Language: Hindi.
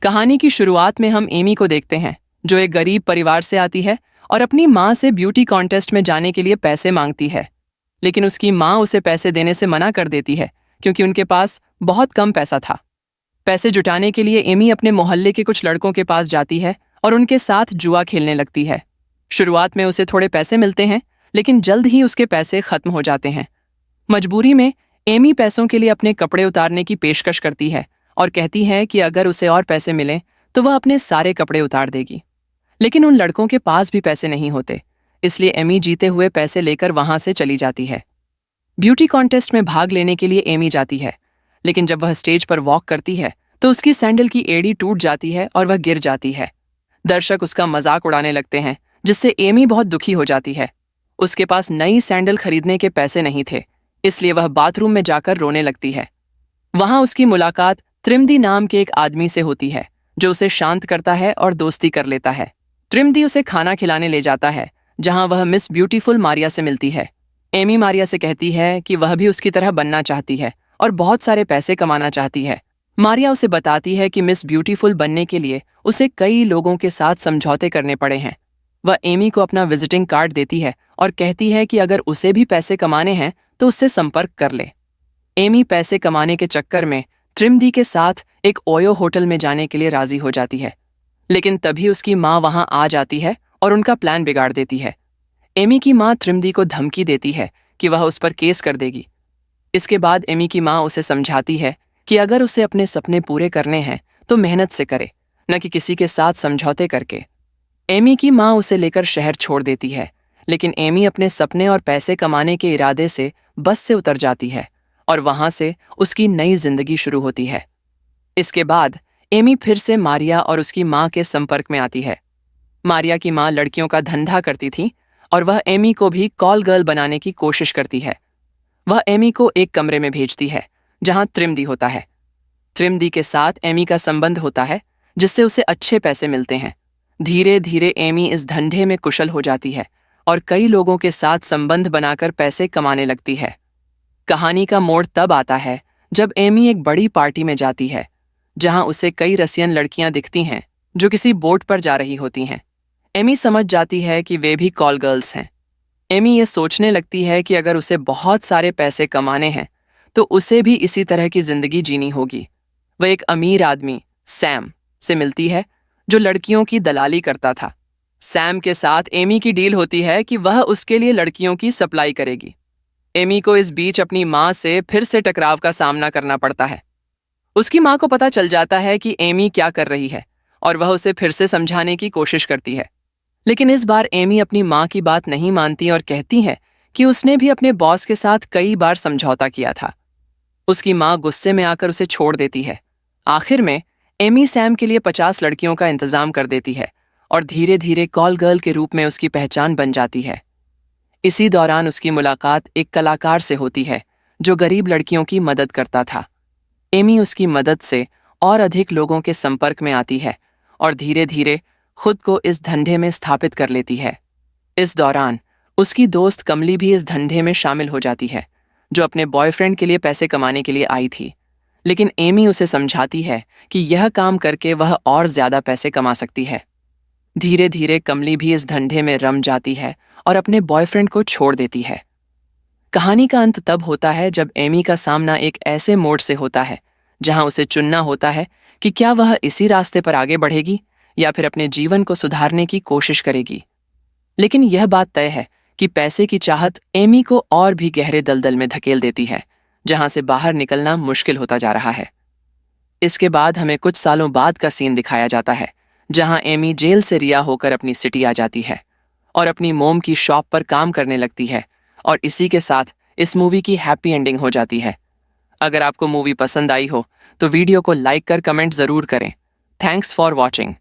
कहानी की शुरुआत में हम एमी को देखते हैं, जो एक गरीब परिवार से आती है और अपनी माँ से ब्यूटी कॉन्टेस्ट में जाने के लिए पैसे मांगती है। लेकिन उसकी माँ उसे पैसे देने से मना कर देती है, क्योंकि उनके पास बहुत कम पैसा था। पैसे जुटाने के लिए एमी अपने मोहल्ले के कुछ लड़कों के पास जाती है और उनके साथ जुआ खेलने लगती है। शुरुआत में उसे थोड़े पैसे मिलते हैं, लेकिन जल्द ही उसके पैसे खत्म हो जाते हैं। मजबूरी में एमी पैसों के लिए अपने कपड़े उतारने की पेशकश करती है और कहती है कि अगर उसे और पैसे मिलें तो वह अपने सारे कपड़े उतार देगी। लेकिन उन लड़कों के पास भी पैसे नहीं होते, इसलिए एमी जीते हुए पैसे लेकर वहां से चली जाती है। ब्यूटी कॉन्टेस्ट में भाग लेने के लिए एमी जाती है, लेकिन जब वह स्टेज पर वॉक करती है तो उसकी सैंडल की एड़ी टूट जाती है और वह गिर जाती है। दर्शक उसका मजाक उड़ाने लगते हैं, जिससे एमी बहुत दुखी हो जाती है। उसके पास नई सैंडल खरीदने के पैसे नहीं थे, इसलिए वह बाथरूम में जाकर रोने लगती है। वहां उसकी मुलाकात त्रिमदी नाम के एक आदमी से होती है, जो उसे शांत करता है और दोस्ती कर लेता है। त्रिमदी उसे खाना खिलाने ले जाता है, जहां वह मिस ब्यूटीफुल मारिया से मिलती है। एमी मारिया से कहती है कि वह भी उसकी तरह बनना चाहती है और बहुत सारे पैसे कमाना चाहती है। मारिया उसे बताती है कि मिस ब्यूटीफुल बनने के लिए उसे कई लोगों के साथ समझौते करने पड़े हैं। वह एमी को अपना विजिटिंग कार्ड देती है और कहती है कि अगर उसे भी पैसे कमाने हैं तो उससे संपर्क कर ले। एमी पैसे कमाने के चक्कर में त्रिमदी के साथ एक ओयो होटल में जाने के लिए राजी हो जाती है, लेकिन तभी उसकी माँ वहां आ जाती है और उनका प्लान बिगाड़ देती है। एमी की माँ त्रिमदी को धमकी देती है कि वह उस पर केस कर देगी। इसके बाद एमी की माँ उसे समझाती है कि अगर उसे अपने सपने पूरे करने हैं तो मेहनत से करे, न कि किसी के साथ समझौते करके। एमी की माँ उसे लेकर शहर छोड़ देती है, लेकिन एमी अपने सपने और पैसे कमाने के इरादे से बस से उतर जाती है और वहां से उसकी नई जिंदगी शुरू होती है। इसके बाद एमी फिर से मारिया और उसकी माँ के संपर्क में आती है। मारिया की माँ लड़कियों का धंधा करती थी और वह एमी को भी कॉल गर्ल बनाने की कोशिश करती है। वह एमी को एक कमरे में भेजती है जहां त्रिमदी होता है। त्रिमदी के साथ एमी का संबंध होता है, जिससे उसे अच्छे पैसे मिलते हैं। धीरे धीरे एमी इस धंधे में कुशल हो जाती है और कई लोगों के साथ संबंध बनाकर पैसे कमाने लगती है। कहानी का मोड़ तब आता है जब एमी एक बड़ी पार्टी में जाती है, जहां उसे कई रसियन लड़कियां दिखती हैं जो किसी बोट पर जा रही होती हैं। एमी समझ जाती है कि वे भी कॉल गर्ल्स हैं। एमी ये सोचने लगती है कि अगर उसे बहुत सारे पैसे कमाने हैं तो उसे भी इसी तरह की जिंदगी जीनी होगी। वह एक अमीर आदमी सैम से मिलती है, जो लड़कियों की दलाली करता था। सैम के साथ एमी की डील होती है कि वह उसके लिए लड़कियों की सप्लाई करेगी। एमी को इस बीच अपनी माँ से फिर से टकराव का सामना करना पड़ता है। उसकी माँ को पता चल जाता है कि एमी क्या कर रही है और वह उसे फिर से समझाने की कोशिश करती है, लेकिन इस बार एमी अपनी माँ की बात नहीं मानती और कहती है कि उसने भी अपने बॉस के साथ कई बार समझौता किया था। उसकी माँ गुस्से में आकर उसे छोड़ देती है। आखिर में एमी सैम के लिए 50 लड़कियों का इंतजाम कर देती है और धीरे धीरे कॉल गर्ल के रूप में उसकी पहचान बन जाती है। इसी दौरान उसकी मुलाकात एक कलाकार से होती है, जो गरीब लड़कियों की मदद करता था। एमी उसकी मदद से और अधिक लोगों के संपर्क में आती है और धीरे धीरे खुद को इस धंधे में स्थापित कर लेती है। इस दौरान उसकी दोस्त कमली भी इस धंधे में शामिल हो जाती है, जो अपने बॉयफ्रेंड के लिए पैसे कमाने के लिए आई थी। लेकिन एमी उसे समझाती है कि यह काम करके वह और ज्यादा पैसे कमा सकती है। धीरे धीरे कमली भी इस धंधे में रम जाती है और अपने बॉयफ्रेंड को छोड़ देती है। कहानी का अंत तब होता है जब एमी का सामना एक ऐसे मोड़ से होता है जहां उसे चुनना होता है कि क्या वह इसी रास्ते पर आगे बढ़ेगी या फिर अपने जीवन को सुधारने की कोशिश करेगी। लेकिन यह बात तय है कि पैसे की चाहत एमी को और भी गहरे दलदल में धकेल देती है, जहां से बाहर निकलना मुश्किल होता जा रहा है। इसके बाद हमें कुछ सालों बाद का सीन दिखाया जाता है, जहां एमी जेल से रिहा होकर अपनी सिटी आ जाती है और अपनी मोम की शॉप पर काम करने लगती है, और इसी के साथ इस मूवी की हैप्पी एंडिंग हो जाती है। अगर आपको मूवी पसंद आई हो तो वीडियो को लाइक कर कमेंट जरूर करें। Thanks for watching.